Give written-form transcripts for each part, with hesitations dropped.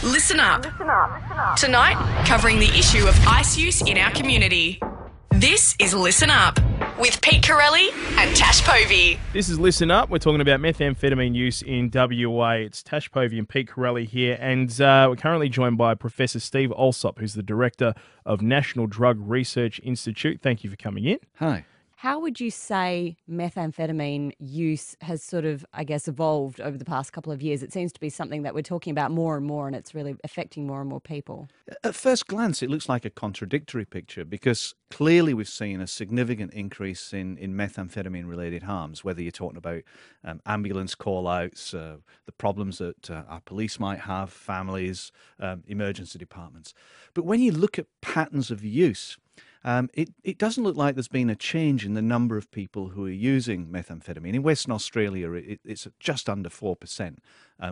Listen up. Tonight, covering the issue of ice use in our community. This is Listen Up with Pete Corelli and Tash Povey. This is Listen Up. We're talking about methamphetamine use in WA. It's Tash Povey and Pete Corelli here, and we're currently joined by Professor Steve Allsop, who's the Director of National Drug Research Institute. Thank you for coming in. Hi. How would you say methamphetamine use has sort of, evolved over the past couple of years? It seems to be something that we're talking about more and more, and it's really affecting more and more people. At first glance, it looks like a contradictory picture because clearly we've seen a significant increase in methamphetamine-related harms, whether you're talking about ambulance call-outs, the problems that our police might have, families, emergency departments. But when you look at patterns of use, it doesn't look like there's been a change in the number of people who are using methamphetamine. In Western Australia, it's just under 4%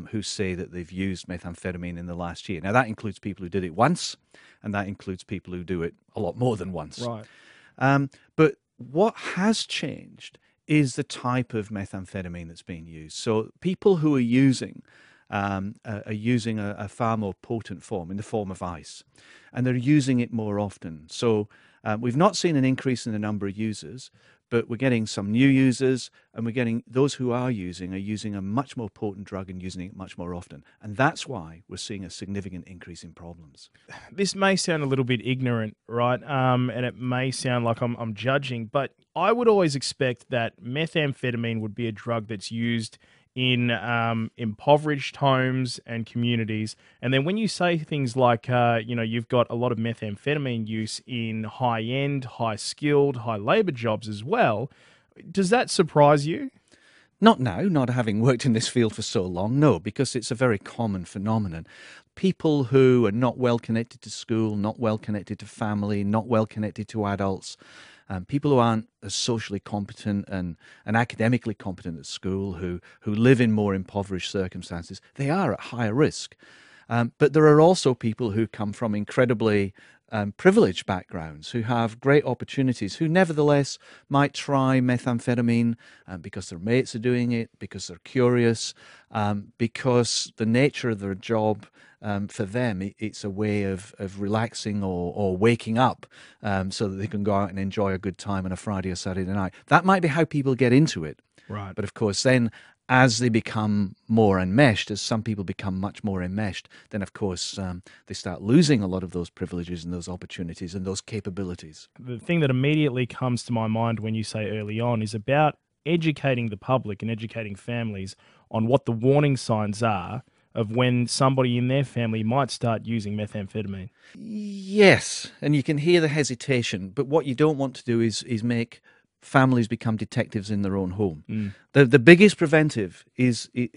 who say that they've used methamphetamine in the last year. Now, that includes people who did it once, and that includes people who do it a lot more than once. Right. But what has changed is the type of methamphetamine that's being used. So people who are using a far more potent form in the form of ice, and they're using it more often. So we've not seen an increase in the number of users, but we're getting some new users, and we're getting those who are using a much more potent drug and using it much more often. And that's why we're seeing a significant increase in problems. This may sound a little bit ignorant, right? And it may sound like I'm judging, but I would always expect that methamphetamine would be a drug that's used in impoverished homes and communities. And then when you say things like, you've got a lot of methamphetamine use in high-end, high-skilled, high-labour jobs as well, does that surprise you? Not now, not having worked in this field for so long, no, because it's a very common phenomenon. People who are not well connected to school, not well connected to family, not well connected to adults, people who aren't as socially competent and academically competent at school, who live in more impoverished circumstances, they are at higher risk. But there are also people who come from incredibly privileged backgrounds, who have great opportunities, who nevertheless might try methamphetamine because their mates are doing it, because they're curious, because the nature of their job, for them, it's a way of relaxing or waking up so that they can go out and enjoy a good time on a Friday or Saturday night. That might be how people get into it. Right. But of course, then as they become more enmeshed, as some people become much more enmeshed, then of course they start losing a lot of those privileges and those opportunities and those capabilities. The thing that immediately comes to my mind when you say early on is about educating the public and educating families on what the warning signs are of when somebody in their family might start using methamphetamine. Yes, and you can hear the hesitation, but what you don't want to do is make families become detectives in their own home. The biggest preventive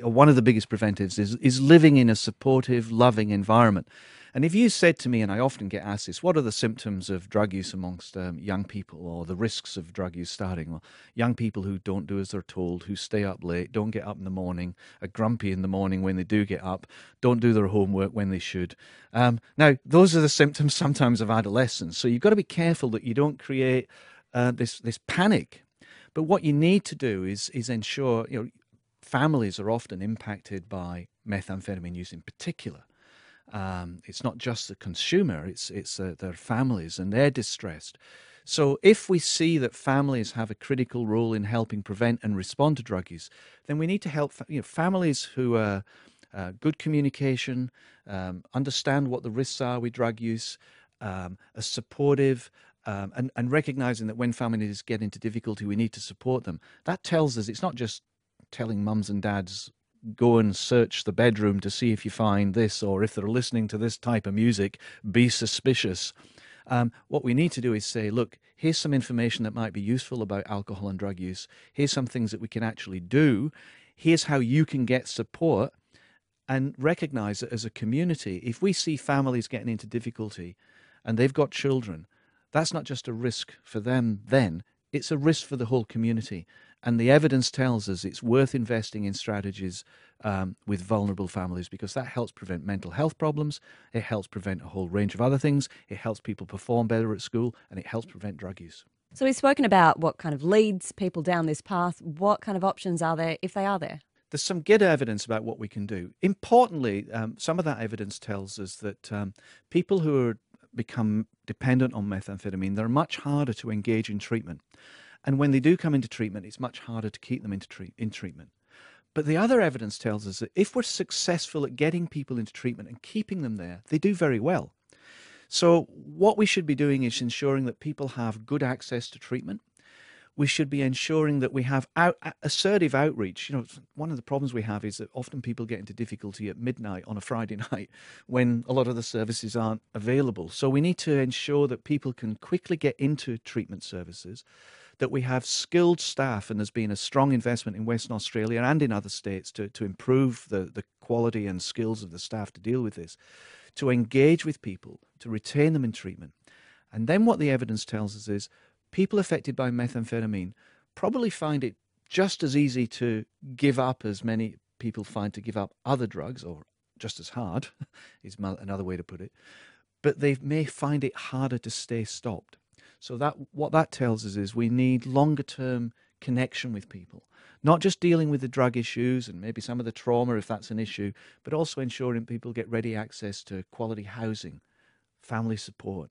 one of the biggest preventives is living in a supportive, loving environment. And if you said to me, and I often get asked this, what are the symptoms of drug use amongst young people, or the risks of drug use starting? Well, young people who don't do as they're told, who stay up late, don't get up in the morning, are grumpy in the morning when they do get up, don't do their homework when they should. Now, those are the symptoms sometimes of adolescence. So you've got to be careful that you don't create this panic. But what you need to do is ensure, families are often impacted by methamphetamine use in particular. It's not just the consumer, it's their families, and they're distressed. So if we see that families have a critical role in helping prevent and respond to drug use, then we need to help families who are good communication, understand what the risks are with drug use, are supportive, and recognizing that when families get into difficulty, we need to support them. That tells us it's not just telling mums and dads, go and search the bedroom to see if you find this, or if they're listening to this type of music, be suspicious. What we need to do is say, look, here's some information that might be useful about alcohol and drug use. Here's some things that we can actually do. Here's how you can get support, and recognize that as a community, if we see families getting into difficulty and they've got children, that's not just a risk for them then, it's a risk for the whole community. And the evidence tells us it's worth investing in strategies with vulnerable families, because that helps prevent mental health problems, it helps prevent a whole range of other things, it helps people perform better at school, and it helps prevent drug use. So we've spoken about what kind of leads people down this path. What kind of options are there, if they are there? there's some good evidence about what we can do. Importantly, some of that evidence tells us that people who become dependent on methamphetamine, they're much harder to engage in treatment. And when they do come into treatment, it's much harder to keep them in treatment. But the other evidence tells us that if we're successful at getting people into treatment and keeping them there, they do very well. So what we should be doing is ensuring that people have good access to treatment. We should be ensuring that we have assertive outreach. One of the problems we have is that often people get into difficulty at midnight on a Friday night when a lot of the services aren't available. So we need to ensure that people can quickly get into treatment services, that we have skilled staff, and there's been a strong investment in Western Australia and in other states to improve the quality and skills of the staff to deal with this, to engage with people, to retain them in treatment. And then what the evidence tells us is people affected by methamphetamine probably find it just as easy to give up as many people find to give up other drugs, or just as hard is another way to put it, but they may find it harder to stay stopped. So what that tells us is we need longer-term connection with people, not just dealing with the drug issues and maybe some of the trauma if that's an issue, but also ensuring people get ready access to quality housing, family support,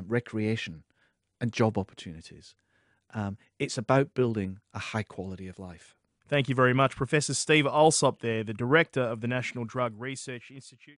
recreation, and job opportunities. It's about building a high quality of life. Thank you very much, Professor Steve Allsop there, the Director of the National Drug Research Institute.